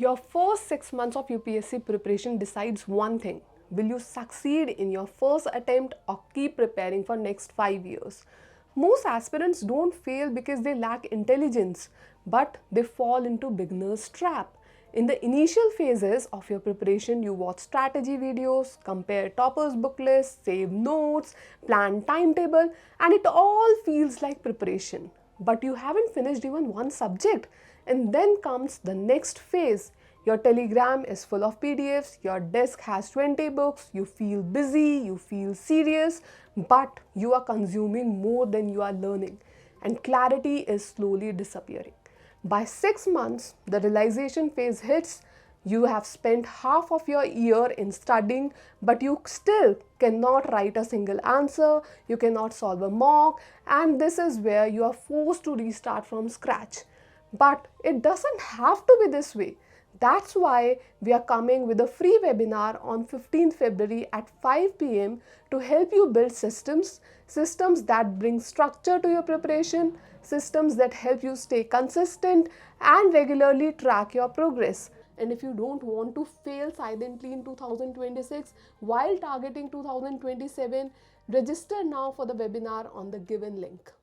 Your first 6 months of UPSC preparation decides one thing. Will you succeed in your first attempt or keep preparing for next 5 years? Most aspirants don't fail because they lack intelligence, but they fall into beginner's trap. In the initial phases of your preparation, you watch strategy videos, compare toppers' book lists, save notes, plan timetable, and it all feels like preparation. But you haven't finished even one subject. And then comes the next phase. Your telegram is full of PDFs, your desk has 20 books, you feel busy, you feel serious, but you are consuming more than you are learning, and clarity is slowly disappearing. By 6 months, the realization phase hits. You have spent half of your year in studying, but you still cannot write a single answer, you cannot solve a mock, and this is where you are forced to restart from scratch. But it doesn't have to be this way. That's why we are coming with a free webinar on 15th February at 5 p.m. to help you build systems that bring structure to your preparation, systems that help you stay consistent and regularly track your progress. And if you don't want to fail silently in 2026 while targeting 2027, register now for the webinar on the given link.